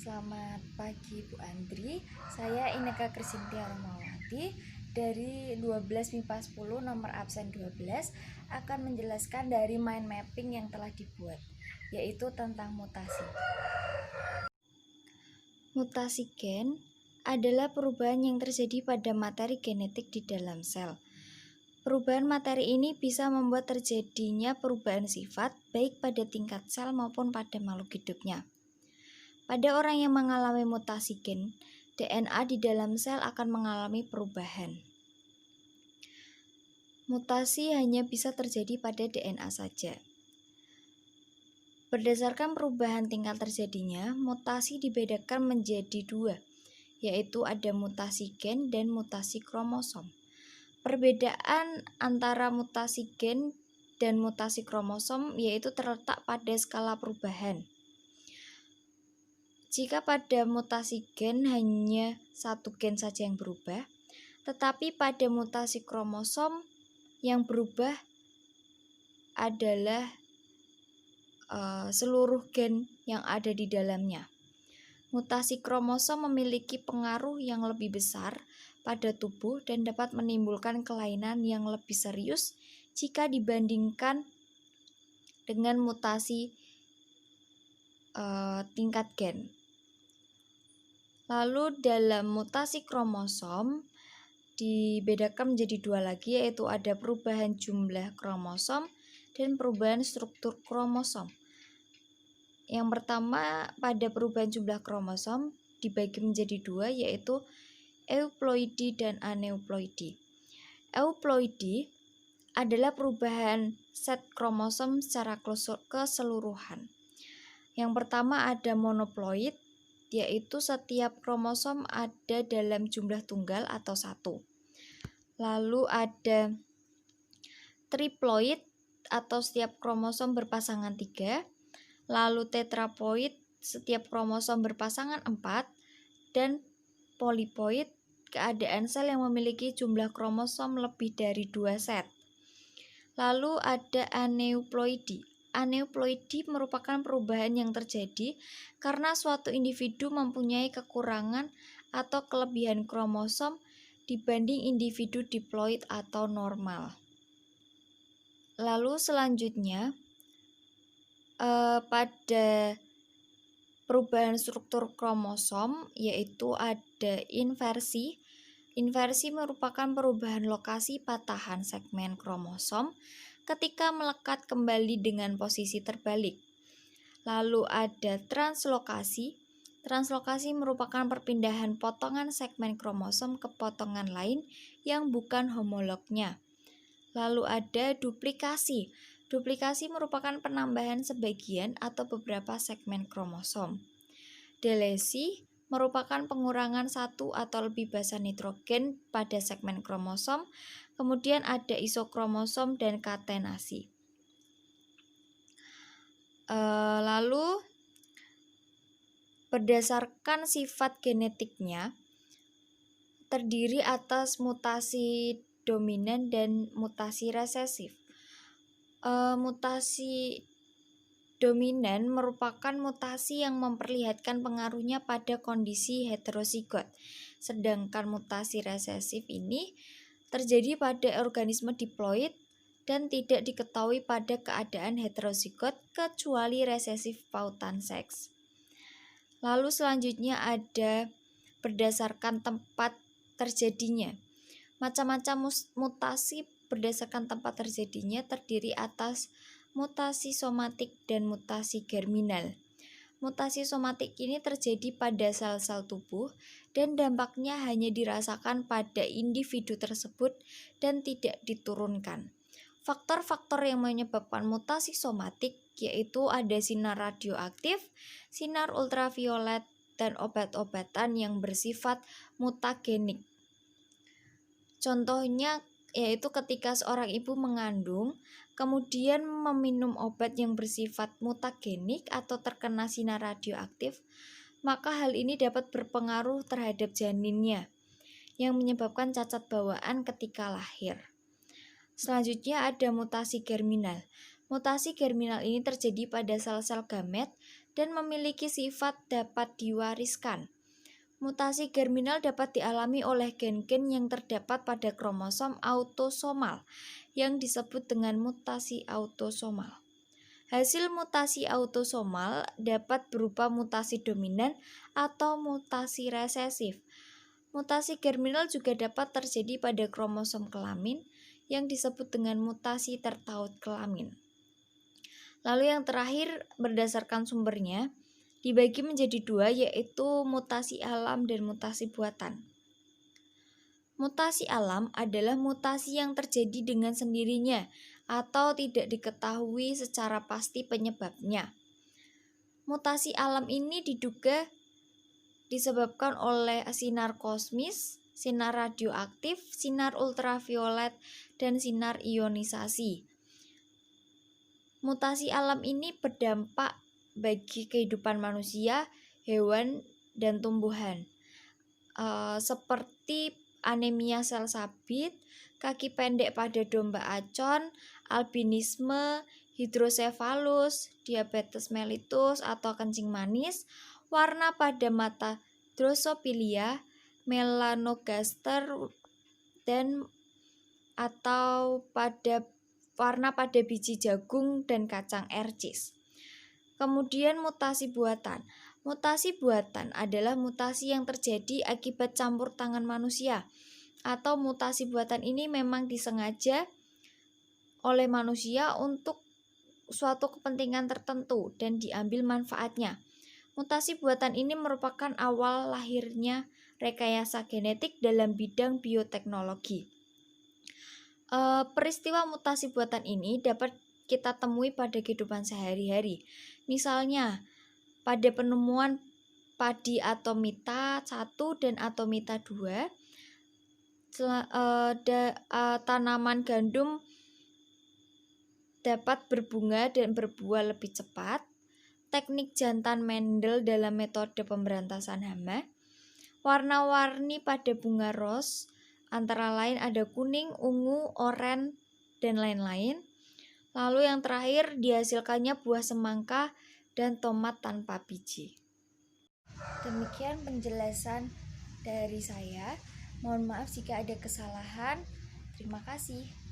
Selamat pagi Bu Andri, saya Ineka Krisintia Romawati dari 12 MIPA 10 nomor absen 12 akan menjelaskan dari mind mapping yang telah dibuat, yaitu tentang mutasi. Mutasi gen adalah perubahan yang terjadi pada materi genetik di dalam sel. Perubahan materi ini bisa membuat terjadinya perubahan sifat baik pada tingkat sel maupun pada makhluk hidupnya. Pada orang yang mengalami mutasi gen, DNA di dalam sel akan mengalami perubahan. Mutasi hanya bisa terjadi pada DNA saja. Berdasarkan perubahan tingkat terjadinya, mutasi dibedakan menjadi dua, yaitu ada mutasi gen dan mutasi kromosom. Perbedaan antara mutasi gen dan mutasi kromosom yaitu terletak pada skala perubahan. Jika pada mutasi gen hanya satu gen saja yang berubah, tetapi pada mutasi kromosom yang berubah adalah seluruh gen yang ada di dalamnya. Mutasi kromosom memiliki pengaruh yang lebih besar pada tubuh dan dapat menimbulkan kelainan yang lebih serius jika dibandingkan dengan mutasi tingkat gen. Lalu dalam mutasi kromosom dibedakan menjadi dua lagi, yaitu ada perubahan jumlah kromosom dan perubahan struktur kromosom. Yang pertama, pada perubahan jumlah kromosom dibagi menjadi dua, yaitu euploidi dan aneuploidi. Euploidi adalah perubahan set kromosom secara keseluruhan. Yang pertama ada monoploid, yaitu setiap kromosom ada dalam jumlah tunggal atau satu. Lalu ada triploid atau setiap kromosom berpasangan 3. Lalu tetraploid, setiap kromosom berpasangan 4. Dan polipoid, keadaan sel yang memiliki jumlah kromosom lebih dari 2 set. Lalu ada aneuploidi. Aneuploidi merupakan perubahan yang terjadi karena suatu individu mempunyai kekurangan atau kelebihan kromosom dibanding individu diploid atau normal. Lalu selanjutnya pada perubahan struktur kromosom yaitu ada inversi. Inversi merupakan perubahan lokasi patahan segmen kromosom ketika melekat kembali dengan posisi terbalik. Lalu ada translokasi. Translokasi merupakan perpindahan potongan segmen kromosom ke potongan lain yang bukan homolognya. Lalu ada duplikasi. Duplikasi merupakan penambahan sebagian atau beberapa segmen kromosom. Delesi merupakan pengurangan satu atau lebih basa nitrogen pada segmen kromosom. Kemudian ada isokromosom dan katenasi. Lalu berdasarkan sifat genetiknya terdiri atas mutasi dominan dan mutasi resesif. Mutasi dominan merupakan mutasi yang memperlihatkan pengaruhnya pada kondisi heterozigot. Sedangkan mutasi resesif ini terjadi pada organisme diploid dan tidak diketahui pada keadaan heterozigot kecuali resesif pautan seks. Lalu selanjutnya ada berdasarkan tempat terjadinya. Macam-macam mutasi berdasarkan tempat terjadinya terdiri atas mutasi somatik dan mutasi germinal. Mutasi somatik ini terjadi pada sel-sel tubuh dan dampaknya hanya dirasakan pada individu tersebut dan tidak diturunkan. Faktor-faktor yang menyebabkan mutasi somatik yaitu ada sinar radioaktif, sinar ultraviolet, dan obat-obatan yang bersifat mutagenik. Contohnya yaitu ketika seorang ibu mengandung, kemudian meminum obat yang bersifat mutagenik atau terkena sinar radioaktif, maka hal ini dapat berpengaruh terhadap janinnya, yang menyebabkan cacat bawaan ketika lahir. Selanjutnya ada mutasi germinal. Mutasi germinal ini terjadi pada sel-sel gamet dan memiliki sifat dapat diwariskan. Mutasi germinal dapat dialami oleh gen-gen yang terdapat pada kromosom autosomal yang disebut dengan mutasi autosomal. Hasil mutasi autosomal dapat berupa mutasi dominan atau mutasi resesif. Mutasi germinal juga dapat terjadi pada kromosom kelamin yang disebut dengan mutasi tertaut kelamin. Lalu yang terakhir berdasarkan sumbernya dibagi menjadi dua, yaitu mutasi alam dan mutasi buatan. Mutasi alam adalah mutasi yang terjadi dengan sendirinya atau tidak diketahui secara pasti penyebabnya. Mutasi alam ini diduga disebabkan oleh sinar kosmis, sinar radioaktif, sinar ultraviolet, dan sinar ionisasi. Mutasi alam ini berdampak bagi kehidupan manusia, hewan, dan tumbuhan, seperti anemia sel sabit, kaki pendek pada domba acon, albinisme, hidrosefalus, diabetes mellitus atau kencing manis, warna pada mata drosophila, melanogaster, dan atau pada warna pada biji jagung dan kacang ercis. Kemudian mutasi buatan. Mutasi buatan adalah mutasi yang terjadi akibat campur tangan manusia, atau mutasi buatan ini memang disengaja oleh manusia untuk suatu kepentingan tertentu dan diambil manfaatnya. Mutasi buatan ini merupakan awal lahirnya rekayasa genetik dalam bidang bioteknologi. Peristiwa mutasi buatan ini dapat kita temui pada kehidupan sehari-hari. Misalnya, pada penemuan padi atomita 1 dan atomita 2, tanaman gandum dapat berbunga dan berbuah lebih cepat, teknik jantan Mendel dalam metode pemberantasan hama, warna-warni pada bunga ros, antara lain ada kuning, ungu, oranye, dan lain-lain. Lalu yang terakhir dihasilkannya buah semangka dan tomat tanpa biji. Demikian penjelasan dari saya. Mohon maaf jika ada kesalahan. Terima kasih.